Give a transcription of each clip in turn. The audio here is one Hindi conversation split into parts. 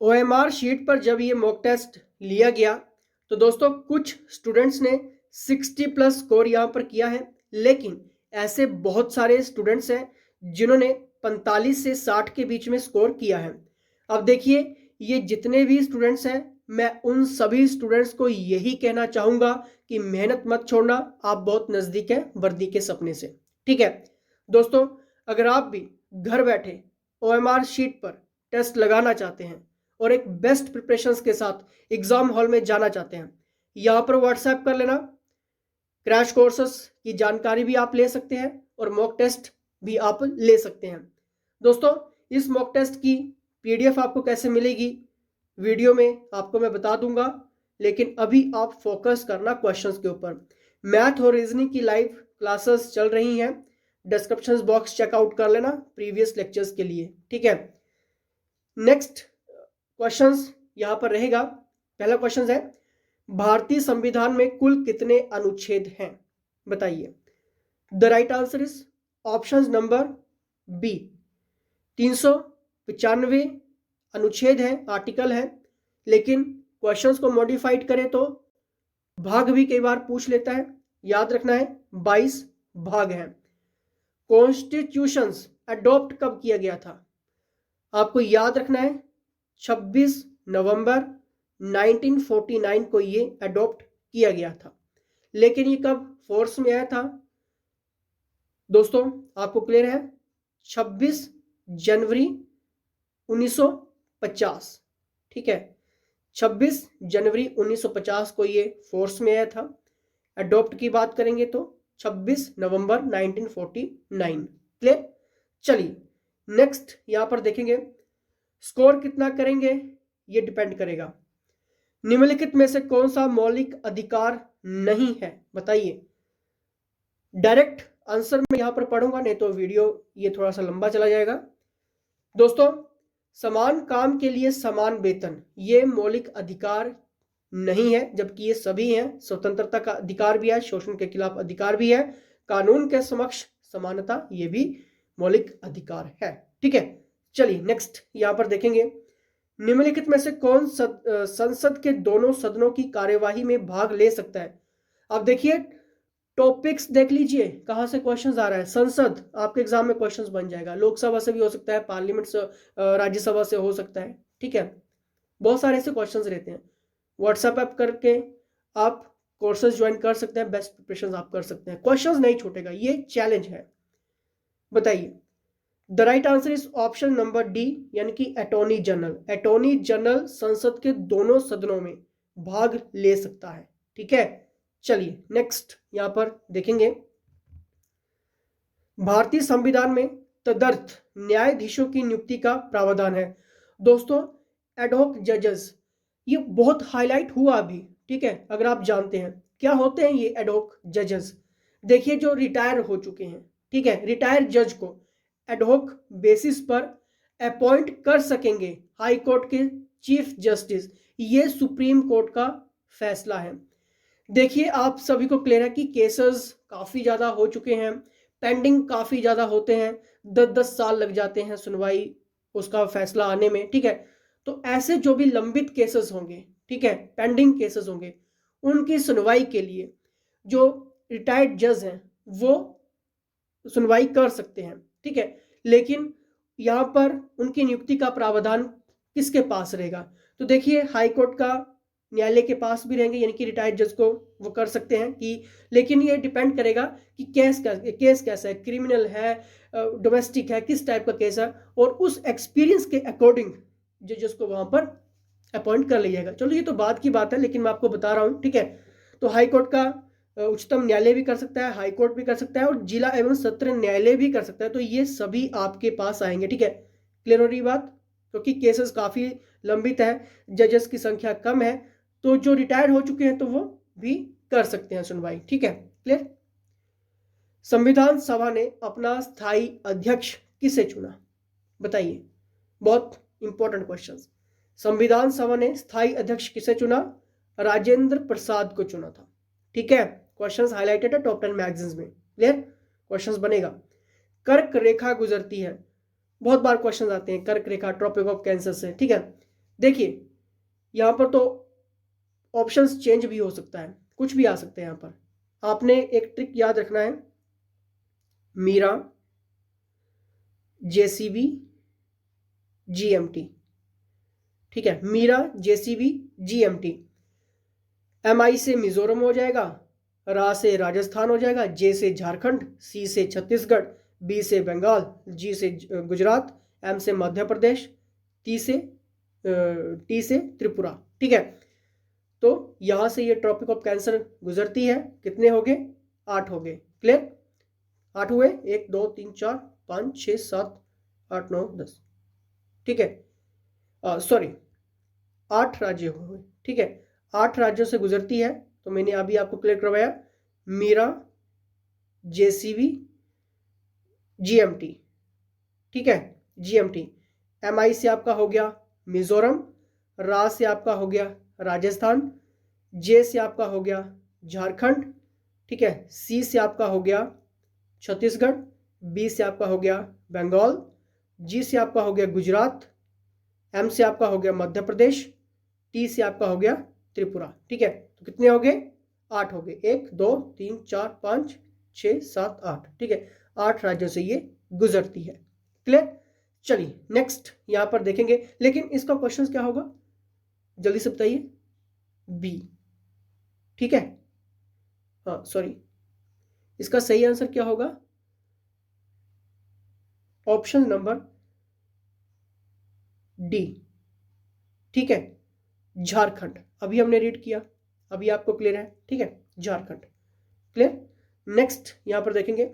ओएमआर शीट पर जब ये मॉक टेस्ट लिया गया तो दोस्तों कुछ स्टूडेंट्स ने 60 प्लस स्कोर यहाँ पर किया है, लेकिन ऐसे बहुत सारे स्टूडेंट्स हैं जिन्होंने 45 से 60 के बीच में स्कोर किया है। अब देखिए, ये जितने भी स्टूडेंट्स हैं, मैं उन सभी स्टूडेंट्स को यही कहना चाहूँगा कि मेहनत मत छोड़ना, आप बहुत नज़दीक हैं वर्दी के सपने से। ठीक है दोस्तों, अगर आप भी घर बैठे ओएमआर शीट पर टेस्ट लगाना चाहते हैं और एक बेस्ट प्रिपरेशंस के साथ एग्जाम हॉल में जाना चाहते हैं, यहाँ पर व्हाट्सएप कर लेना। क्रैश कोर्सेस की जानकारी भी आप ले सकते हैं और मॉक टेस्ट भी आप ले सकते हैं। दोस्तों, इस मॉक टेस्ट की पीडीएफ आपको कैसे मिलेगी वीडियो में आपको मैं बता दूंगा, लेकिन अभी आप फोकस करना क्वेश्चंस के ऊपर। मैथ और रीजनिंग की लाइव क्लासेस चल रही हैं, डिस्क्रिप्शन बॉक्स चेकआउट कर लेना प्रीवियस लेक्चर्स के लिए। ठीक है, नेक्स्ट क्वेश्चंस यहां पर रहेगा। पहला क्वेश्चन है, भारतीय संविधान में कुल कितने अनुच्छेद हैं? बताइए। The right answer is option number B, 395 अनुच्छेद है, आर्टिकल है, लेकिन क्वेश्चंस को मॉडिफाइड करें तो भाग भी कई बार पूछ लेता है। याद रखना है 22 भाग हैं। कॉन्स्टिट्यूशंस अडॉप्ट कब किया गया था? आपको याद रखना है 26 नवंबर 1949 को ये अडॉप्ट किया गया था, लेकिन ये कब फोर्स में आया था दोस्तों? आपको क्लियर है? 26 जनवरी 1950। ठीक है, 26 जनवरी 1950 को ये फोर्स में आया था। अडॉप्ट की बात करेंगे तो 26 नवंबर 1949। क्लियर? चलिए नेक्स्ट यहां पर देखेंगे, स्कोर कितना करेंगे ये डिपेंड करेगा। निम्नलिखित में से कौन सा मौलिक अधिकार नहीं है? बताइए। डायरेक्ट आंसर मैं यहां पर पढ़ूंगा, नहीं तो वीडियो ये थोड़ा सा लंबा चला जाएगा। दोस्तों, समान काम के लिए समान वेतन ये मौलिक अधिकार नहीं है, जबकि ये सभी हैं। स्वतंत्रता का अधिकार भी है, शोषण के खिलाफ अधिकार भी है, कानून के समक्ष समानता ये भी मौलिक अधिकार है। ठीक है, चलिए नेक्स्ट यहां पर देखेंगे, निम्नलिखित में से कौन संसद के दोनों सदनों की कार्यवाही में भाग ले सकता है? अब देखिए, टॉपिक्स देख लीजिए कहां से क्वेश्चंस आ रहा है। संसद आपके एग्जाम में क्वेश्चंस बन जाएगा, लोकसभा से भी हो सकता है, पार्लियामेंट से, राज्यसभा से हो सकता है। ठीक है, बहुत सारे ऐसे क्वेश्चंस रहते हैं। व्हाट्सएप ऐप करके आप कोर्सेज ज्वाइन कर सकते हैं, बेस्ट प्रिपरेशन आप कर सकते हैं, क्वेश्चंस नहीं छूटेगा, ये चैलेंज है। बताइए। The right answer is option number D, यानी कि अटॉर्नी जनरल। अटॉर्नी जनरल संसद के दोनों सदनों में भाग ले सकता है। ठीक है, चलिए नेक्स्ट यहां पर देखेंगे, भारतीय संविधान में तदर्थ न्यायाधीशों की नियुक्ति का प्रावधान है। दोस्तों, एडहॉक जजेस ये बहुत हाईलाइट हुआ अभी। ठीक है, अगर आप जानते हैं क्या होते हैं ये एडहॉक जजेस, देखिए जो रिटायर हो चुके हैं, ठीक है, रिटायर जज को एडहॉक बेसिस पर अपॉइंट कर सकेंगे हाई कोर्ट के चीफ जस्टिस। ये सुप्रीम कोर्ट का फैसला है। देखिए, आप सभी को क्लियर है कि केसेस काफी ज्यादा हो चुके हैं, पेंडिंग काफी ज्यादा होते हैं, 10-10 साल लग जाते हैं सुनवाई उसका फैसला आने में। ठीक है, तो ऐसे जो भी लंबित केसेस होंगे, ठीक है, पेंडिंग केसेस होंगे, उनकी सुनवाई के लिए जो रिटायर्ड जज हैं वो सुनवाई कर सकते हैं। ठीक है, लेकिन यहां पर उनकी नियुक्ति का प्रावधान किसके पास रहेगा? तो देखिए, हाई कोर्ट का न्यायालय के पास भी रहेंगे, यानी कि रिटायर्ड जज को वो कर सकते हैं कि, लेकिन ये डिपेंड करेगा कि केस कैसा है, क्रिमिनल है, डोमेस्टिक है, किस टाइप का केस है, और उस एक्सपीरियंस के अकॉर्डिंग जजेस को वहां पर अपॉइंट कर लिया जाएगा। चलो ये तो बात की बात है, लेकिन मैं आपको बता रहा हूं। ठीक है, तो हाई कोर्ट का उच्चतम न्यायालय भी कर सकता है, हाई कोर्ट भी कर सकता है, और जिला एवं सत्र न्यायालय भी कर सकता है। तो ये सभी आपके पास आएंगे। ठीक है, क्लियर हो रही बात? क्योंकि केसेस काफी लंबित है, जजेस की संख्या कम है, तो जो रिटायर हो चुके हैं तो वो भी कर सकते हैं सुनवाई। ठीक है, क्लियर? संविधान सभा ने अपना स्थायी अध्यक्ष किसे चुना? बताइए, बहुत इंपॉर्टेंट क्वेश्चन। संविधान सभा ने स्थायी अध्यक्ष किसे चुना? राजेंद्र प्रसाद को चुना था। ठीक है, क्वेश्चंस हाईलाइटेड है टॉप 10 मैगजीन्स में। क्लियर? क्वेश्चंस बनेगा। कर्क रेखा गुजरती है, बहुत बार क्वेश्चन आते हैं, कर्क रेखा ट्रॉपिक ऑफ कैंसर से। ठीक है, देखिए यहाँ पर तो ऑप्शंस चेंज भी हो सकता है, कुछ भी आ सकता है। यहाँ पर आपने एक ट्रिक याद रखना है, मीरा, जेसीबी, जीएमटी। ठीक है, मीरा, जेसीबी, जीएमटी। एमआई से मिजोरम हो जाएगा, रा से राजस्थान हो जाएगा, जे से झारखंड, सी से छत्तीसगढ़, बी से बंगाल, जी से गुजरात, एम से मध्य प्रदेश, टी से त्रिपुरा। ठीक है, तो यहां से ये ट्रॉपिक ऑफ कैंसर गुजरती है। कितने हो गए? 8 हो गए। क्लियर? 8 हुए, 1 2 3 4 5 6 7 8 9 10। ठीक है, सॉरी 8 राज्य हुए। ठीक है, 8 राज्यों से गुजरती है। तो मैंने अभी आपको क्लियर करवाया, मीरा, जेसीबी, जीएमटी। ठीक है, जीएमटी। एमआई से आपका हो गया मिजोरम, रा से आपका हो गया राजस्थान, जे से आपका हो गया झारखंड। ठीक है, सी से आपका हो गया छत्तीसगढ़, बी से आपका हो गया बंगाल, जी से आपका हो गया गुजरात, एम से आपका हो गया मध्य प्रदेश, टी से आपका हो गया त्रिपुरा। ठीक है, तो कितने हो गए? 8 हो गए। 1 2 3 4 5 6 7 8। ठीक है, 8 राज्यों से ये गुजरती है। क्लियर? चलिए नेक्स्ट यहां पर देखेंगे, लेकिन इसका क्वेश्चन क्या होगा जल्दी से बताइए? बी। ठीक है, हाँ सॉरी, इसका सही आंसर क्या होगा? Option number D. ठीक है, झारखंड। अभी हमने रीड किया, अभी आपको क्लियर है। ठीक है, झारखंड। क्लियर? नेक्स्ट यहां पर देखेंगे,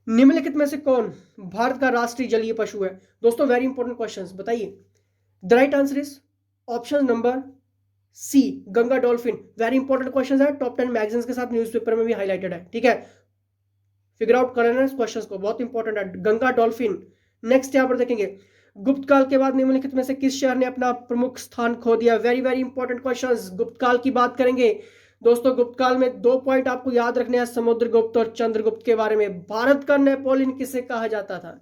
निम्नलिखित में से कौन भारत का राष्ट्रीय जलीय पशु है? दोस्तों वेरी इंपॉर्टेंट क्वेश्चंस, बताइए। The right answer is option number C, Ganga dolphin. Very important question है, टॉप 10 मैगजीन्स के साथ न्यूज़पेपर में भी हाईलाइटेड है। ठीक है, फिगर आउट कर लेना इस क्वेश्चन को, बहुत इंपॉर्टेंट है, गंगा डॉल्फिन। नेक्स्ट यहां पर देखेंगे, गुप्त काल के बाद निम्नलिखित में से किस शहर ने अपना प्रमुख स्थान खो दिया? वेरी वेरी इंपॉर्टेंट क्वेश्चंस, गुप्त काल की बात करेंगे। दोस्तों गुप्त काल में 2 पॉइंट आपको याद रखने हैं, समुद्रगुप्त और चंद्रगुप्त के बारे में। भारत का नेपोलियन किसे कहा जाता था?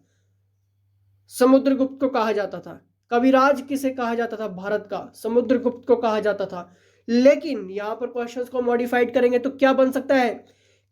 समुद्रगुप्त को कहा जाता था। कविराज किसे कहा जाता था? भारत का समुद्रगुप्त को कहा जाता था। लेकिन यहां पर क्वेश्चंस को मॉडिफाइड करेंगे तो क्या बन सकता है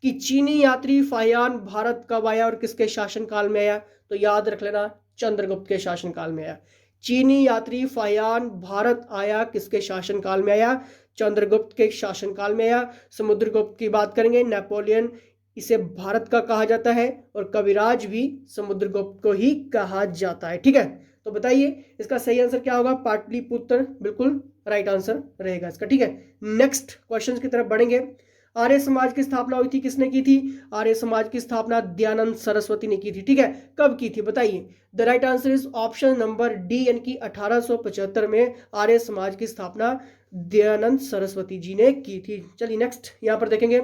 कि चीनी यात्री फाहियान भारत कब आया और किसके शासनकाल में आया? तो याद रख लेना, चंद्रगुप्त के शासनकाल में आया। चीनी यात्री फाहियान भारत आया, किसके शासनकाल में आया? चंद्रगुप्त के शासनकाल में आया। समुद्रगुप्त की बात करेंगे, नेपोलियन, इसे भारत का कहा जाता है, और कविराज भी समुद्रगुप्त को ही कहा जाता है। ठीक है, तो बताइए इसका सही आंसर क्या होगा? पाटलिपुत्र बिल्कुल राइट आंसर रहेगा इसका। ठीक है, नेक्स्ट क्वेश्चन की तरफ बढ़ेंगे। आर्य समाज की स्थापना हुई थी, किसने की थी? आर्य समाज की स्थापना दयानंद सरस्वती ने की थी। ठीक है, कब की थी बताइए? The right answer is option number D, यानी कि 1875 में आर्य समाज की स्थापना दयानंद सरस्वती जी ने की थी। चलिए नेक्स्ट यहां पर देखेंगे,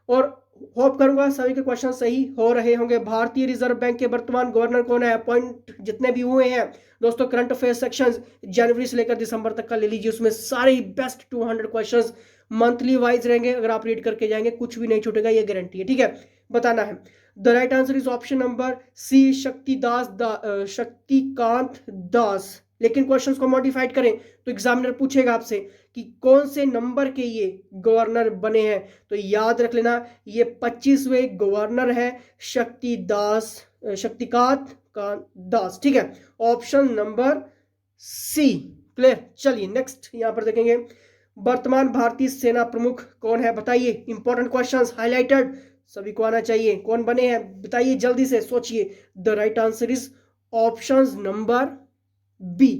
और होप करूंगा सभी के क्वेश्चन सही हो रहे होंगे। भारतीय रिजर्व बैंक के वर्तमान गवर्नर कौन है? पॉइंट जितने भी हुए हैं दोस्तों, करंट अफेयर सेक्शन जनवरी से लेकर दिसंबर तक का ले लीजिए, उसमें सारे बेस्ट 200 क्वेश्चंस मंथली वाइज रहेंगे। अगर आप रीड करके जाएंगे कुछ भी नहीं छूटेगा, ये गारंटी है। ठीक है, बताना है। The right answer is option number C, Shaktikanta Das. लेकिन क्वेश्चंस को मॉडिफाइड करें तो एग्जामिनर पूछेगा आपसे कि कौन से नंबर के ये गवर्नर बने हैं, तो याद रख लेना ये 25वें गवर्नर है, शक्तिकांत दास। ठीक है, ऑप्शन नंबर सी। क्लियर? चलिए नेक्स्ट यहां पर देखेंगे, वर्तमान भारतीय सेना प्रमुख कौन है? बताइए, इंपॉर्टेंट क्वेश्चंस हाईलाइटेड, सभी को आना चाहिए। कौन बने हैं बताइए, जल्दी से सोचिए। The right answer is option number B,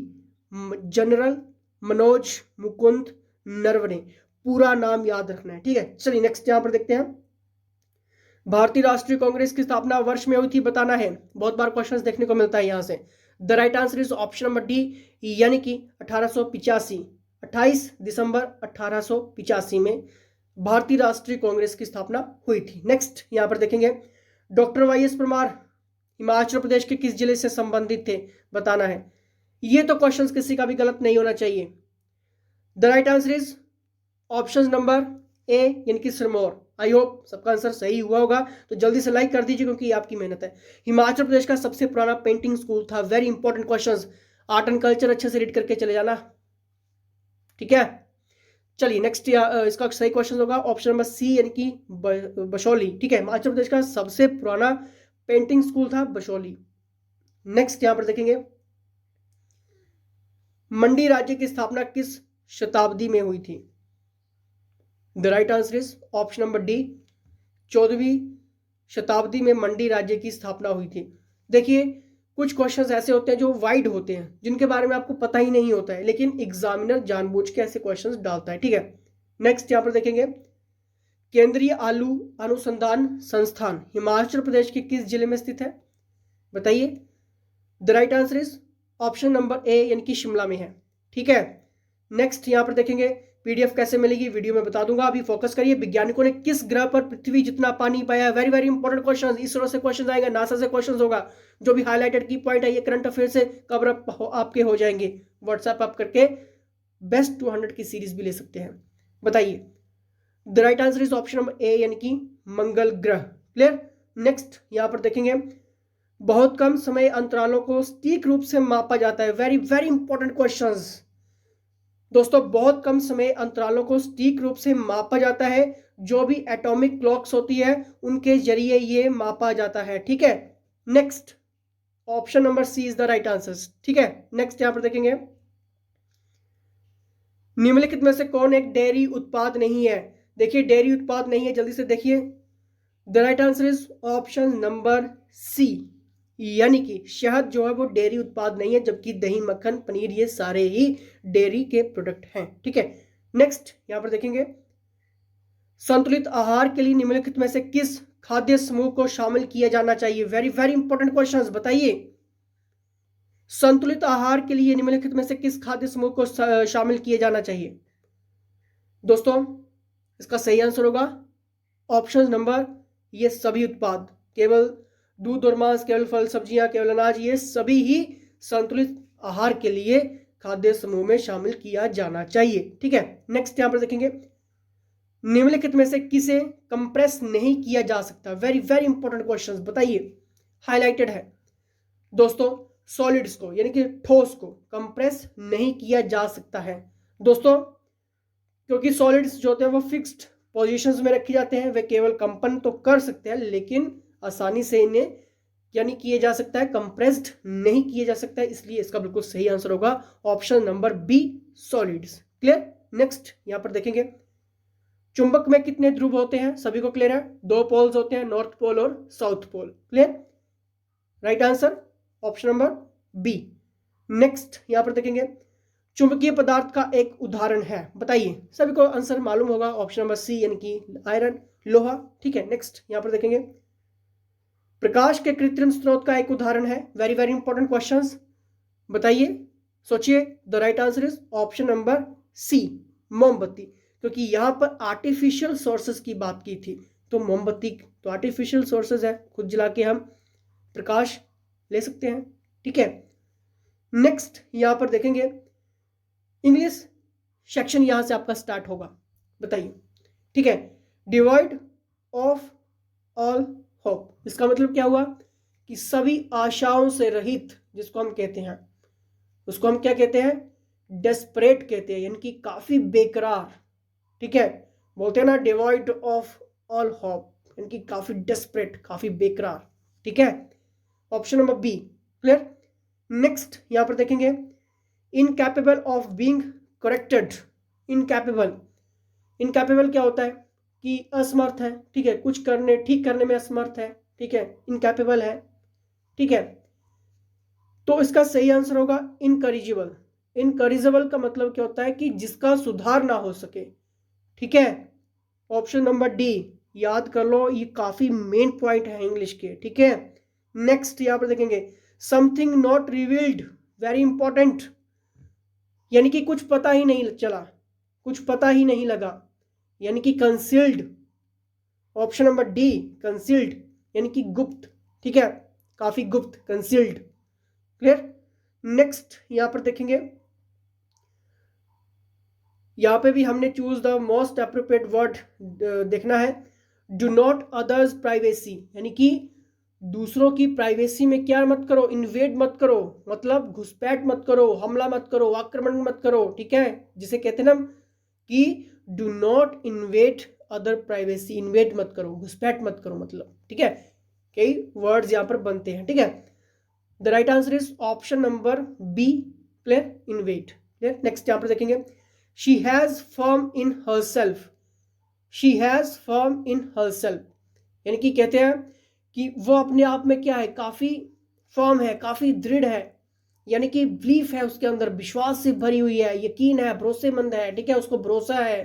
general Manoj Mukund Naravane. पूरा नाम याद रखना है। ठीक है, चलिए नेक्स्ट यहां पर देखते हैं, भारतीय राष्ट्रीय कांग्रेस की स्थापना वर्ष में हुई थी, बताना है। बहुत बार क्वेश्चंस देखने को मिलता है यहां से। The right answer is option number D, यानी कि 1885, 28 दिसंबर 1885 में भारतीय राष्ट्रीय कांग्रेस की स्थापना हुई थी। नेक्स्ट यहां पर देखेंगे, doctor Y S Parmar Himachal Pradesh के किस जिले से संबंधित थे? बताना है। ये तो क्वेश्चंस किसी का भी गलत नहीं होना चाहिए। The right answer is option number ए, यानी कि सिरमौर। आई होप सबका आंसर सही हुआ होगा, तो जल्दी से लाइक कर दीजिए क्योंकि ये आपकी मेहनत है। हिमाचल प्रदेश का सबसे पुराना पेंटिंग स्कूल था। Very important questions, art and culture अच्छे से रीड करके चले जाना। ठीक है, चलिए नेक्स्ट इसका सही क्वेश्चन होगा ऑप्शन नंबर सी यानी कि बशौली। ठीक है, हिमाचल प्रदेश का सबसे पुराना पेंटिंग स्कूल था बशौली। नेक्स्ट यहां पर देखेंगे मंडी राज्य की स्थापना किस शताब्दी में हुई थी? The right answer is option number D, 14वीं शताब्दी में मंडी राज्य की स्थापना हुई थी। देखिए कुछ क्वेश्चंस ऐसे होते हैं जो वाइड होते हैं, जिनके बारे में आपको पता ही नहीं होता है, लेकिन एग्जामिनर जानबूझ के ऐसे क्वेश्चंस डालता है। ठीक है, नेक्स्ट यहां पर देखेंगे केंद्रीय आलू अनुसंधान संस्थान हिमाचल प्रदेश के किस जिले में स्थित है? बताइए। The right answer is option number ए यानी कि शिमला में है। ठीक है, नेक्स्ट यहां पर देखेंगे पीडीएफ कैसे मिलेगी वीडियो में बता दूंगा, अभी फोकस करिए। वैज्ञानिकों ने किस ग्रह पर पृथ्वी जितना पानी पाया है? Very very important question, ISRO से क्वेश्चन आएगा, नासा से क्वेश्चन होगा। जो भी हाईलाइटेड की पॉइंट है ये करंट अफेयर से कवर अप आपके हो जाएंगे। व्हाट्सएप आप करके बेस्ट 200 की सीरीज भी ले सकते हैं। बताइए। The right answer is option number ए यानी कि मंगल ग्रह। क्लियर। नेक्स्ट यहां पर देखेंगे बहुत कम समय अंतरालों को सटीक रूप से मापा जाता है। वेरी वेरी इंपॉर्टेंट क्वेश्चंस दोस्तों, बहुत कम समय अंतरालों को सटीक रूप से मापा जाता है। जो भी एटॉमिक क्लॉक्स होती है उनके जरिए ये मापा जाता है। ठीक है, next option number C is the right answer. ठीक है, नेक्स्ट यहां पर देखेंगे निम्नलिखित में से कौन एक डेयरी उत्पाद नहीं है? देखिए डेयरी उत्पाद नहीं है, जल्दी से देखिए। The right answer is option number C, यानी कि शहद जो है वो डेयरी उत्पाद नहीं है, जबकि दही मक्खन पनीर ये सारे ही डेयरी के प्रोडक्ट हैं। ठीक है, नेक्स्ट यहां पर देखेंगे संतुलित आहार के लिए निम्नलिखित में से किस खाद्य समूह को शामिल किया जाना चाहिए? वेरी वेरी इंपॉर्टेंट क्वेश्चंस, बताइए। संतुलित आहार के लिए निम्नलिखित में से किस खाद्य समूह को शामिल किया जाना चाहिए? दोस्तों इसका सही आंसर होगा ऑप्शन नंबर ये सभी उत्पाद, केवल दूध और मांस, केवल फल सब्जियां, केवल अनाज, ये सभी ही संतुलित आहार के लिए खाद्य समूह में शामिल किया जाना चाहिए। ठीक है, नेक्स्ट यहां पर देखेंगे निम्नलिखित में से किसे कंप्रेस नहीं किया जा सकता? वेरी वेरी इंपॉर्टेंट क्वेश्चंस, बताइए। हाईलाइटेड है दोस्तों, सॉलिड्स को यानी कि ठोस को कंप्रेस नहीं किया जा सकता है दोस्तों, क्योंकि सॉलिड्स जो होते हैं वो फिक्स्ड पोजीशंस में रखे जाते हैं। वे केवल कंपन तो कर सकते हैं, लेकिन आसानी से इन्हें यानी किया जा सकता है, कंप्रेस्ड नहीं किया जा सकता है। इसलिए इसका बिल्कुल सही आंसर होगा option number B, solids. Clear. Next यहां पर देखेंगे चुंबक में कितने ध्रुव होते हैं? सभी को क्लियर है, 2 पोल्स होते हैं, नॉर्थ पोल और south pole. Clear. Right answer option number B. Next यहां पर देखेंगे चुंबकीय पदार्थ का एक उदाहरण है, बताइए। सभी को आंसर मालूम होगा, ऑप्शन नंबर सी यानी कि आयरन, लोहा। ठीक है, नेक्स्ट यहां पर देखेंगे प्रकाश के कृत्रिम स्रोत का एक उदाहरण है। वेरी वेरी इंपॉर्टेंट क्वेश्चंस, बताइए, सोचिए। The right answer is option number C, मोमबत्ती, क्योंकि यहां पर आर्टिफिशियल सोर्सेस की बात की थी, तो मोमबत्ती तो आर्टिफिशियल सोर्सेस है, खुद जला के हम प्रकाश ले सकते हैं। ठीक है, नेक्स्ट यहां पर देखेंगे इंग्लिश सेक्शन यहां से आपका स्टार्ट होगा, बताइए। ठीक है, डिवॉइड ऑफ ऑल होप, इसका मतलब क्या हुआ कि सभी आशाओं से रहित, जिसको हम कहते हैं उसको हम क्या कहते हैं? डेस्परेट कहते हैं, यानी कि काफी बेकरार। ठीक है, बोलते हैं ना डिवॉइड ऑफ ऑल होप, यानी कि काफी डेस्परेट, काफी बेकरार। ठीक है, option number B. Clear. Next यहां पर देखेंगे incapable of being corrected. Incapable, incapable क्या होता है कि असमर्थ है। ठीक है, कुछ करने ठीक करने में असमर्थ है। ठीक है, इनकैपेबल है। ठीक है, तो इसका सही आंसर होगा इनकरिजिबल। इनकरिजिबल का मतलब क्या होता है कि जिसका सुधार ना हो सके। ठीक है, ऑप्शन नंबर डी, याद कर लो, ये काफी मेन पॉइंट है इंग्लिश के। ठीक है, नेक्स्ट यहां पर देखेंगे something not revealed, very important, यानी कि कुछ पता ही नहीं चला, कुछ पता ही नहीं लगा, यानी कि concealed. Option number D, concealed, यानी कि गुप्त। ठीक है, काफी गुप्त, कंसील्ड। क्लियर। नेक्स्ट यहां पर देखेंगे, यहां पे भी हमने choose the most appropriate word देखना है। डू नॉट अदर्स प्राइवेसी, यानी कि दूसरों की प्राइवेसी में क्या मत करो, इन्वेड मत करो, मतलब घुसपैठ मत करो, हमला मत करो, आक्रमण मत करो, ठीक है, जिसे कहते हैं ना कि do not invade other privacy, invade मत करो, घुसपैठ मत करो, मतलब ठीक है, कई वर्ड्स यहाँ पर बनते हैं, ठीक है। The right answer is option number B, clear, invade, clear. Next यहाँ पर देखेंगे, she has firm in herself, she has firm in herself, यानी कि कहते हैं कि वो अपने आप में क्या है, काफी फर्म है, काफी दृढ़ है, यानी कि बिलीफ है उसके अंदर, विश्वास से भरी हुई है, यकीन है, भरोसेमंद है, ठीक है, उसको भरोसा है,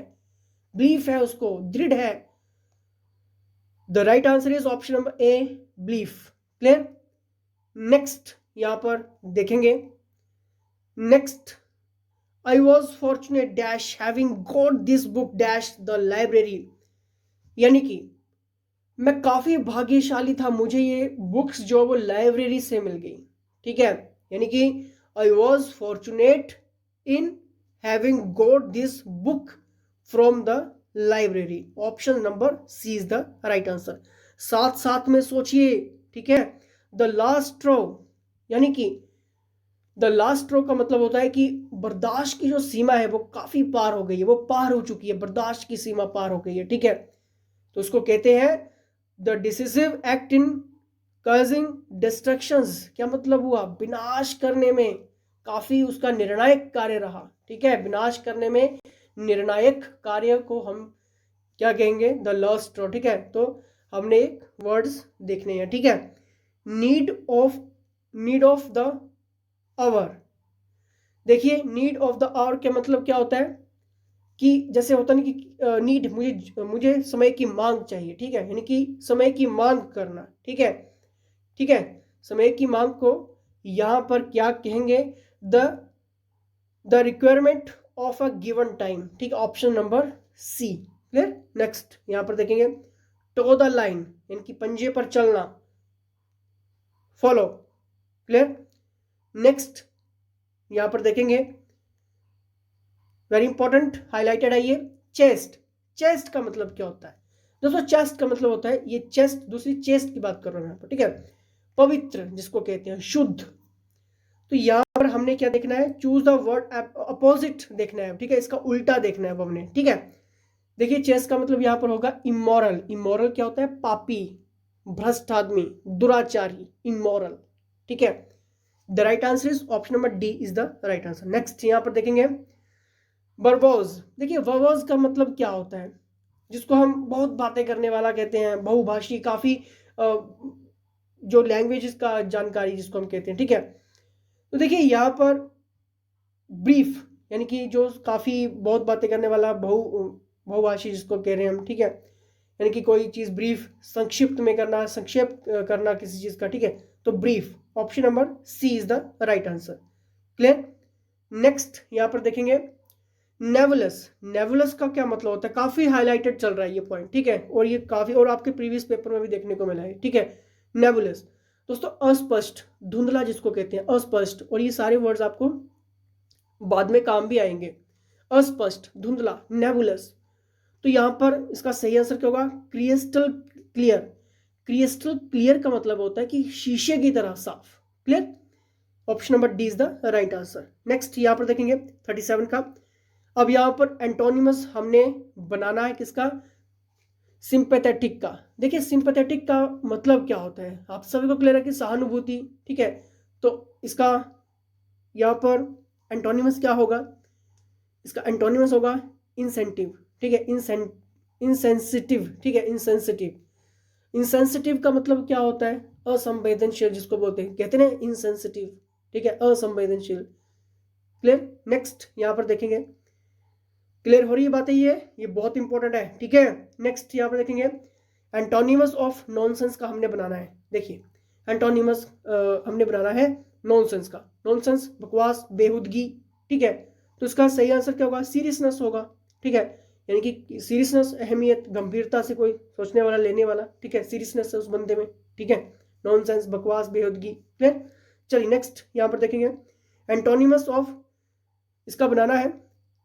बिलीफ है, उसको दृढ़ है। The right answer is option number A, belief, clear. Next यहां पर देखेंगे, next, I was fortunate dash having got this book dash the library, यानी कि मैं काफी भाग्यशाली था, मुझे ये बुक्स जो वो लाइब्रेरी से मिल गई, ठीक है, यानी कि I was fortunate in having got this book from the library, option number C is the right answer. साथ साथ में सोचिए, ठीक है, द लास्ट स्ट्रो, यानी कि द लास्ट स्ट्रो का मतलब होता है कि बर्दाश्त की जो सीमा है वो काफी पार हो गई है, वो पार हो चुकी है, बर्दाश्त की सीमा पार हो गई है, ठीक है, तो उसको कहते हैं the decisive act in causing destructions, क्या मतलब हुआ, विनाश करने में काफी उसका निर्णायक कार्य रहा, ठीक है, विनाश करने में निर्णायक कार्य को हम क्या कहेंगे, द लास्ट स्ट्रो, ठीक है। तो हमने एक वर्ड्स देखने हैं, ठीक है, नीड ऑफ द आवर, देखिए नीड ऑफ द आवर का मतलब क्या होता है कि जैसे होता नहीं कि नीड, मुझे समय की मांग चाहिए, ठीक है, यानी कि समय की मांग करना, ठीक है, ठीक है, समय की मांग को यहां पर क्या कहेंगे, the requirement of a given time, ठीक, option number C, clear. Next यहां पर देखेंगे, टो द लाइन, यानी कि पंजे पर चलना, फॉलो, क्लियर। नेक्स्ट यहां पर देखेंगे, वेरी इंपॉर्टेंट, हाईलाइटेड है ये, चेस्ट, चेस्ट का मतलब क्या होता है दोस्तों, चेस्ट का मतलब होता है, ये चेस्ट, दूसरी चेस्ट की बात कर रहा हूं यहां पर, ठीक है, पवित्र जिसको कहते हैं, शुद्ध। तो यहां पर हमने क्या देखना है, चूज द वर्ड अपोजिट देखना है, ठीक है, इसका उल्टा देखना है अब हमने, ठीक है। देखिए चेस्ट का मतलब यहां पर होगा इमोरल, इमोरल क्या होता है, पापी, भ्रष्ट आदमी, दुराचारी, इमोरल, ठीक है। The right answer is option number D is the right answer. Next यहां पर देखेंगे, वर्बोज, देखिए वर्बोज का मतलब क्या होता है, जिसको हम बहुत बातें करने वाला कहते हैं, बहुभाषी, काफी जो लैंग्वेजेस का जानकारी जिसको हम कहते हैं, ठीक है। तो देखिए यहाँ पर ब्रीफ, यानी कि जो काफी बहुत बातें करने वाला, बहुभाषी जिसको कह रहे हैं हम, ठीक है, यानी कि कोई चीज ब्रीफ, संक्षिप्त में करना, संक्षेप करना किसी चीज का, ठीक है, तो brief, option number C is the right answer, clear. Next यहां पर देखेंगे, नेबुलस, नेबुलस का क्या मतलब होता है, काफी हाईलाइटेड चल रहा है ये पॉइंट, ठीक है, और ये काफी, और आपके प्रीवियस पेपर में भी देखने को मिला है, ठीक है, नेबुलस दोस्तों अस्पष्ट, धुंधला जिसको कहते हैं, अस्पष्ट, और ये सारे वर्ड्स आपको बाद में काम भी आएंगे, अस्पष्ट, धुंधला, नेबुलस। तो यहां पर इसका सही आंसर क्या होगा, क्रिस्टल क्लियर, क्रिस्टल क्लियर का मतलब होता है कि शीशे की तरह साफ, clear, option number D is the right answer. Next यहां पर देखेंगे 37 का, अब यहां पर एंटोनिमस हमने बनाना है किसका, सिंपैथेटिक का। देखिए सिंपैथेटिक का मतलब क्या होता है, आप सभी को क्लियर है कि सहानुभूति, ठीक है, तो इसका यहां पर एंटोनिमस क्या होगा, इसका एंटोनिमस होगा इंसेंटिव, ठीक है, इंसेंसिटिव, ठीक है, इंसेंसिटिव। इंसेंसिटिव का मतलब क्या होता है, असंवेदनशील जिसको बोलते हैं, कहते हैं इंसेंसिटिव, ठीक है, असंवेदनशील, क्लियर। नेक्स्ट यहां पर देखेंगे, क्लियर हो रही है बातें, ये बहुत इंपॉर्टेंट है, ठीक है। नेक्स्ट यहां पर देखेंगे, एंटोनिमस ऑफ नॉनसेंस का हमने बनाना है, देखिए एंटोनिमस हमने बनाना है नॉनसेंस का, नॉनसेंस बकवास, बेहुदगी, ठीक है, तो इसका सही आंसर क्या होगा, सीरियसनेस होगा, ठीक है, यानी कि सीरियसनेस, अहमियत, गंभीरता से कोई सोचने वाला, लेने वाला, ठीक है, सीरियसनेस है उस बंदे में, ठीक है, नॉनसेंस, बकवास, बेहुदगी, क्लियर। चलिए नेक्स्ट यहां पर देखेंगे, एंटोनिमस ऑफ इसका बनाना है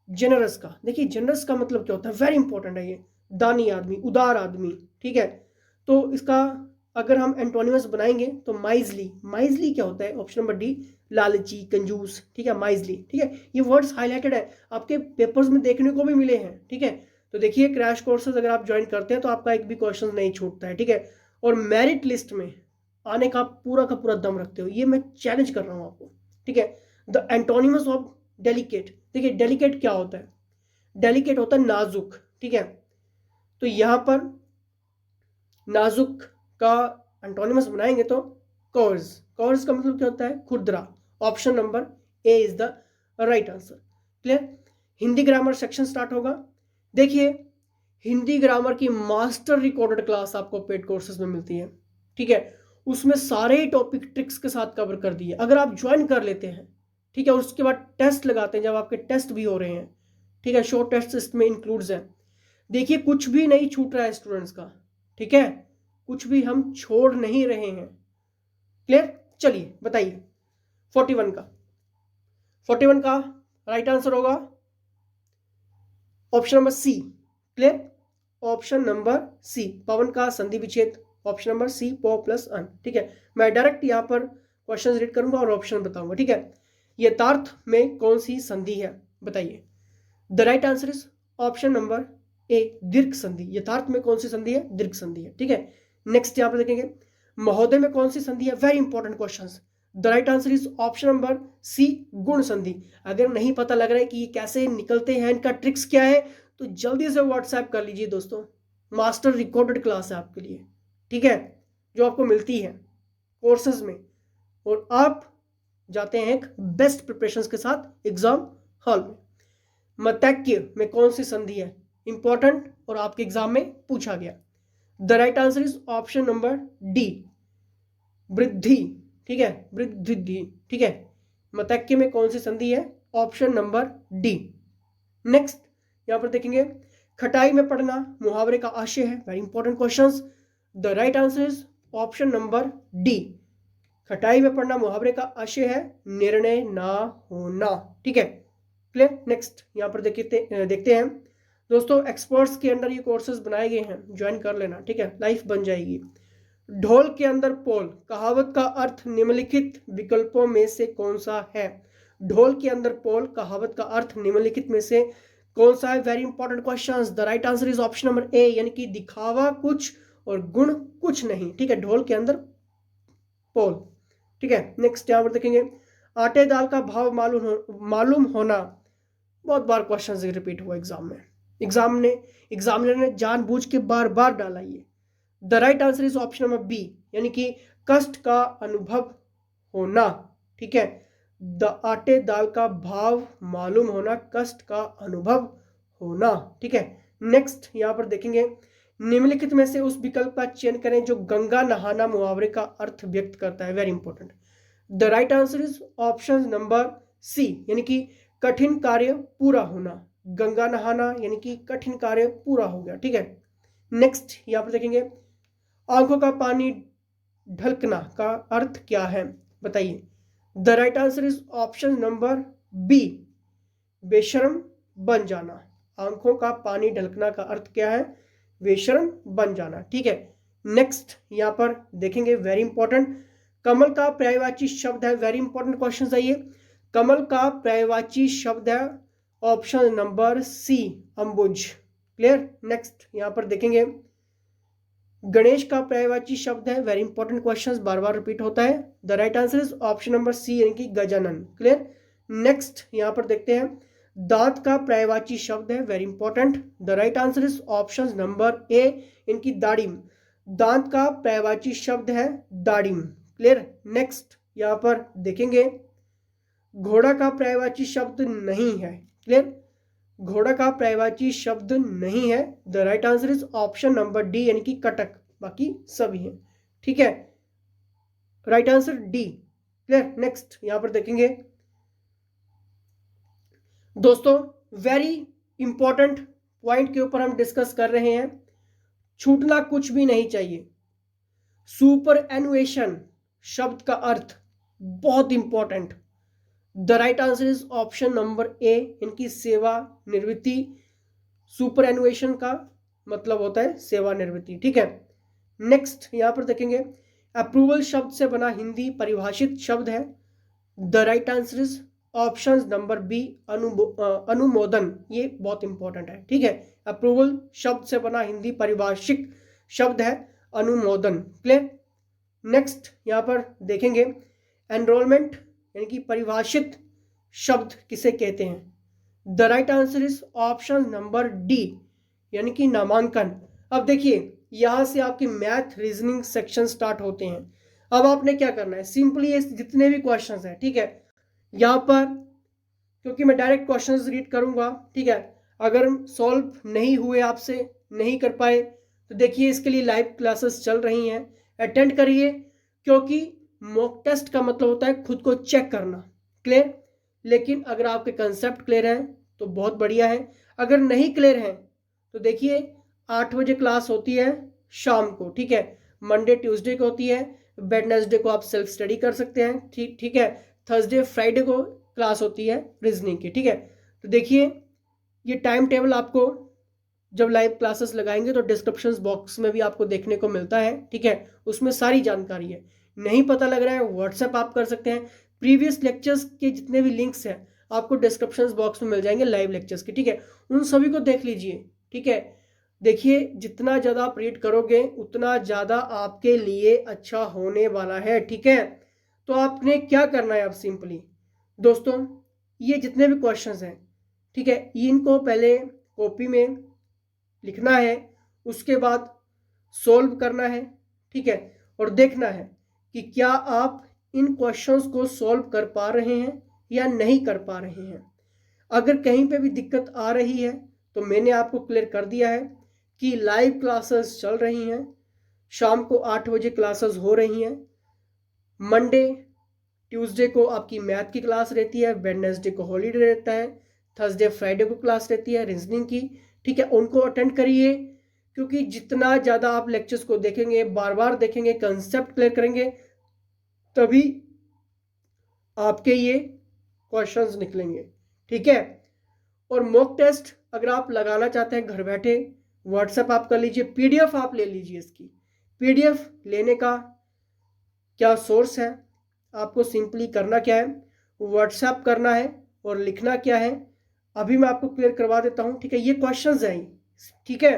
जेनरस का। देखिए जेनरस का मतलब क्या होता है, वेरी इंपॉर्टेंट है ये, दानी आदमी, उदार आदमी, ठीक है, तो इसका अगर हम एंटोनिमस बनाएंगे तो माइजली, माइजली क्या होता है? ऑप्शन नंबर डी, लालची, कंजूस, ठीक है, माइजली, ठीक है। ये वर्ड्स हाईलाइटेड है, आपके पेपर्स में देखने को भी मिले हैं, ठीक है। तो देखिए क्रैश कोर्सेज अगर आप ज्वाइन करते हैं तो आपका एक भी क्वेश्चन नहीं छूटता है, ठीक है। और मेरिट लिस्ट में आने का पूरा दम रखते हो, ये मैं चैलेंज कर रहा हूँ आपको, ठीक है। द एंटोनिमस ऑफ डेलिकेट, देखिए डेलिकेट क्या होता है? डेलिकेट होता है नाजुक, ठीक है। तो यहां पर नाजुक का एंटोनिमस बनाएंगे तो कोर्स, कोर्स का मतलब क्या होता है? खुरदरा। Option number A is the right answer. Clear? Hindi grammar section start होगा। देखिए हिंदी ग्रामर की मास्टर रिकॉर्डेड क्लास आपको पेड कोर्सेज में मिलती है, ठीक है। उसमें सारे टॉपिक ट्रिक्स के साथ कवर कर दिए। अगर आप ज्वाइन कर लेते हैं, ठीक है, और उसके बाद टेस्ट लगाते हैं, जब आपके टेस्ट भी हो रहे हैं, ठीक है, शॉर्ट टेस्ट इसमें इंक्लूड्स हैं। देखिए कुछ भी नहीं छूट रहा है स्टूडेंट्स का, ठीक है, कुछ भी हम छोड़ नहीं रहे हैं। क्लियर? चलिए बताइए 41 का राइट आंसर होगा option number C. Clear? Option number C, पवन का संधि विच्छेद, ऑप्शन नंबर सी, पो प्लस अन, ठीक है। मैं डायरेक्ट यहां पर क्वेश्चन रीड करूंगा और ऑप्शन बताऊंगा, ठीक है। यथार्थ में कौन सी संधि है? बताइए। The right answer is option number ए, दीर्घ संधि। यथार्थ में कौन सी संधि है? दीर्घ संधि है, ठीक है। नेक्स्ट यहां पर देखेंगे महोदय में कौन सी संधि है? Very important question. The right answer is option number C, गुण संधि। अगर नहीं पता लग रहा है कि ये कैसे निकलते हैं, इनका ट्रिक्स क्या है, तो जल्दी से व्हाट्सएप कर लीजिए दोस्तों। मास्टर रिकॉर्डेड क्लास है आपके लिए, ठीक है, जो आपको मिलती है कोर्सेज में, और आप जाते हैं एक बेस्ट प्रिपरेशंस के साथ एग्जाम हॉल में। मतैक्य में कौन सी संधि है? इंपॉर्टेंट और आपके एग्जाम में पूछा गया। The right answer is option number D, वृद्धि, ठीक है, वृद्धि, ठीक है। मतैक्य में कौन सी संधि है? Option number D. नेक्स्ट यहां पर देखेंगे खटाई में पढ़ना मुहावरे का आशय है। Very important questions. The right answer is option number D, खटाई में पढ़ना मुहावरे का आशय है निर्णय ना होना, ठीक है। क्लियर? नेक्स्ट यहां पर देखते हैं दोस्तों, एक्सपर्ट्स के अंडर ये कोर्सेज बनाए गए हैं, ज्वाइन कर लेना, ठीक है, लाइफ बन जाएगी। ढोल के अंदर पोल कहावत का अर्थ निम्नलिखित विकल्पों में से कौन सा है? ढोल के अंदर पोल कहावत का अर्थ निम्नलिखित में से कौन सा है? Very important questions. The right answer is option number ए, यानी कि दिखावा कुछ और गुण कुछ नहीं, ठीक है, ढोल के अंदर पोल, ठीक है। नेक्स्ट यहां पर देखेंगे आटे दाल का भाव मालूम होना। बहुत बार क्वेश्चन रिपीट हुआ एग्जामिनर ने जानबूझ के बार बार डाला ये। The right answer is option number B, यानी कि कष्ट का अनुभव होना, ठीक है। द आटे दाल का भाव मालूम होना, कष्ट का अनुभव होना, ठीक है। नेक्स्ट यहां पर देखेंगे निम्नलिखित में से उस विकल्प का चयन करें जो गंगा नहाना मुहावरे का अर्थ व्यक्त करता है। Very important. The right answer is option number C, यानी कि कठिन कार्य पूरा होना। गंगा नहाना यानी कि कठिन कार्य पूरा हो गया, ठीक है। नेक्स्ट यहां पर देखेंगे आंखों का पानी ढलकना का अर्थ क्या है? बताइए। The right answer is option number B, बेशर्म बन जाना। आंखों का पानी ढलकना का अर्थ क्या है? बेशर्म बन जाना, ठीक है। नेक्स्ट यहां पर देखेंगे वेरी इंपॉर्टेंट, कमल का पर्यायवाची शब्द है। वेरी इंपॉर्टेंट क्वेश्चन है ये। कमल का पर्यायवाची शब्द है ऑप्शन नंबर सी, अंबुज। क्लियर? नेक्स्ट यहां पर देखेंगे गणेश का पर्यायवाची शब्द है। वेरी इंपॉर्टेंट क्वेश्चंस, बार बार रिपीट होता है। The right answer is option number C, यानी कि गजानन। क्लियर? नेक्स्ट यहां पर देखते हैं दांत का पर्यायवाची शब्द है। Very important. The right answer is option number ए, इनकी दाढ़िम। दांत का पर्यायवाची शब्द है दाढ़िम। क्लियर? नेक्स्ट यहां पर देखेंगे घोड़ा का पर्यायवाची शब्द नहीं है। क्लियर? घोड़ा का पर्यायवाची शब्द नहीं है। The right answer is option number D, यानी कि कटक। बाकी सभी है, ठीक है। Right answer D. Clear? Next यहां पर देखेंगे दोस्तों वेरी इंपॉर्टेंट पॉइंट के ऊपर हम डिस्कस कर रहे हैं, छूटना कुछ भी नहीं चाहिए। सुपर एनुएशन शब्द का अर्थ बहुत important. The right answer is option number ए, इनकी सेवा निवृत्ति। सुपर एनुएशन का मतलब होता है सेवा निवृत्ति, ठीक है। नेक्स्ट यहाँ पर देखेंगे अप्रूवल शब्द से बना हिंदी परिभाषित शब्द है। The right answer is option number B अनुमोदन। ये बहुत इंपॉर्टेंट है, ठीक है। अप्रूवल शब्द से बना हिंदी परिभाषित शब्द है अनुमोदन। क्लियर। नेक्स्ट यहाँ पर देखेंगे एनरोलमेंट यानी कि परिभाषित शब्द किसे कहते हैं। The right answer is option number D यानी कि नामांकन। अब देखिए यहां से आपकी मैथ रीजनिंग सेक्शन स्टार्ट होते हैं। अब आपने क्या करना है, सिंपली ये जितने भी क्वेश्चंस हैं, ठीक है, यहाँ पर क्योंकि मैं डायरेक्ट क्वेश्चंस रीड करूंगा, ठीक है, अगर सॉल्व नहीं हुए आपसे नहीं कर पाए तो देखिए इसके लिए लाइव क्लासेस चल रही हैं, अटेंड करिए, क्योंकि मॉक टेस्ट का मतलब होता है खुद को चेक करना। क्लियर। लेकिन अगर आपके कंसेप्ट क्लियर हैं तो बहुत बढ़िया है, अगर नहीं क्लियर हैं तो देखिए 8 बजे क्लास होती है शाम को, ठीक है, मंडे ट्यूसडे को होती है, वेडनेसडे को आप सेल्फ स्टडी कर सकते हैं, ठीक है, थर्सडे फ्राइडे को क्लास होती है रीजनिंग की, ठीक है। तो देखिए ये टाइम टेबल आपको जब लाइव क्लासेस लगाएंगे तो डिस्क्रिप्शन बॉक्स में भी आपको देखने को मिलता है, ठीक है, उसमें सारी जानकारी है। नहीं पता लग रहा है व्हाट्सएप आप कर सकते हैं, प्रीवियस लेक्चर्स के जितने भी लिंक्स हैं आपको डिस्क्रिप्शन बॉक्स में मिल जाएंगे लाइव लेक्चर्स के, ठीक है, उन सभी को देख लीजिए, ठीक है। देखिए जितना ज़्यादा आप रीड करोगे उतना ज़्यादा आपके लिए अच्छा होने वाला है, ठीक है। तो आपने क्या करना है, अब सिंपली दोस्तों ये जितने भी क्वेश्चंस हैं, ठीक है, इनको पहले कॉपी में लिखना है, उसके बाद सोल्व करना है, ठीक है, और देखना है कि क्या आप इन क्वेश्चंस को सॉल्व कर पा रहे हैं या नहीं कर पा रहे हैं। अगर कहीं पे भी दिक्कत आ रही है तो मैंने आपको क्लियर कर दिया है कि लाइव क्लासेस चल रही हैं, शाम को 8 बजे क्लासेस हो रही हैं, मंडे ट्यूसडे को आपकी मैथ की क्लास रहती है, वेडनेसडे को हॉलीडे रहता है, थर्सडे फ्राइडे को क्लास रहती है रीजनिंग की, ठीक है, उनको अटेंड करिए, क्योंकि जितना ज़्यादा आप लेक्चर्स को देखेंगे, बार बार देखेंगे, कंसेप्ट क्लियर करेंगे, तभी आपके ये क्वेश्चंस निकलेंगे, ठीक है। और मॉक टेस्ट अगर आप लगाना चाहते हैं घर बैठे, व्हाट्सएप आप कर लीजिए, पीडीएफ आप ले लीजिए। इसकी पीडीएफ लेने का क्या सोर्स है, आपको सिंपली करना क्या है, व्हाट्सएप करना है और लिखना क्या है, अभी मैं आपको क्लियर करवा देता हूँ, ठीक है। ये क्वेश्चंस हैं, ठीक है,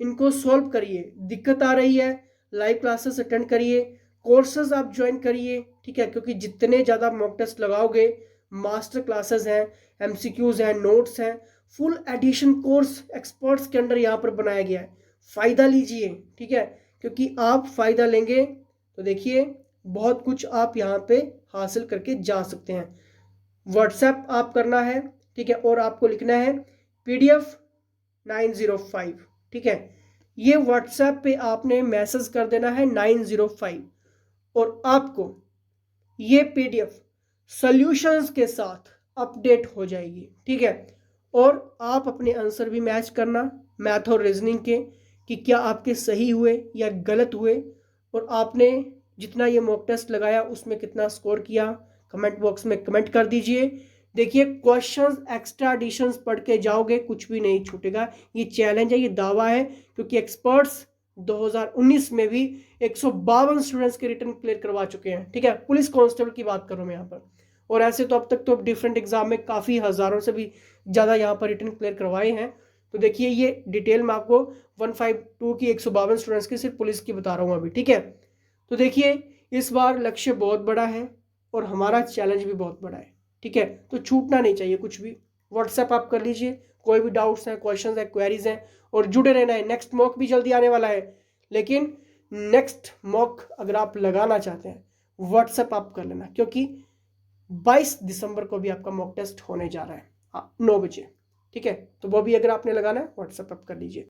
इनको सॉल्व करिए, दिक्कत आ रही है लाइव क्लासेस अटेंड करिए, कोर्सेज आप ज्वाइन करिए, ठीक है, क्योंकि जितने ज़्यादा मॉक टेस्ट लगाओगे, मास्टर क्लासेस हैं, एमसीक्यूज हैं, नोट्स हैं, फुल एडिशन कोर्स एक्सपर्ट्स के अंडर यहाँ पर बनाया गया है, फ़ायदा लीजिए, ठीक है, क्योंकि आप फ़ायदा लेंगे तो देखिए बहुत कुछ आप यहाँ पे हासिल करके जा सकते हैं। व्हाट्सएप आप करना है, ठीक है, और आपको लिखना है PDF 905, ठीक है, ये व्हाट्सएप पे आपने मैसेज कर देना है 905 और आपको ये PDF सॉल्यूशंस के साथ अपडेट हो जाएगी, ठीक है। और आप अपने आंसर भी मैच करना मैथ और रीजनिंग के कि क्या आपके सही हुए या गलत हुए, और आपने जितना ये मॉक टेस्ट लगाया उसमें कितना स्कोर किया, कमेंट बॉक्स में कमेंट कर दीजिए। देखिए क्वेश्चंस एक्स्ट्रा एडिशंस पढ़ के जाओगे कुछ भी नहीं छूटेगा, ये चैलेंज है, ये दावा है, क्योंकि एक्सपर्ट्स 2019 में भी 152 स्टूडेंट्स के रिटर्न क्लियर करवा चुके हैं, ठीक है, पुलिस कांस्टेबल की बात करूं मैं यहाँ पर। और ऐसे तो अब तक तो डिफरेंट एग्जाम में काफ़ी हज़ारों से भी ज़्यादा यहाँ पर रिटर्न क्लियर करवाए हैं। तो देखिए ये डिटेल में आपको 152 की 152 स्टूडेंट्स की सिर्फ पुलिस की बता रहा हूँ अभी, ठीक है। तो देखिए इस बार लक्ष्य बहुत बड़ा है और हमारा चैलेंज भी बहुत बड़ा है, ठीक है, तो छूटना नहीं चाहिए कुछ भी। व्हाट्सएप आप कर लीजिए, कोई भी डाउट्स हैं, क्वेश्चंस हैं, क्वेरीज हैं, और जुड़े रहना है। नेक्स्ट मॉक भी जल्दी आने वाला है, लेकिन नेक्स्ट मॉक अगर आप लगाना चाहते हैं व्हाट्सएप आप कर लेना, क्योंकि 22 दिसंबर को भी आपका मॉक टेस्ट होने जा रहा है 9 बजे, ठीक है, तो वो भी अगर आपने लगाना है व्हाट्सएप आप कर लीजिए।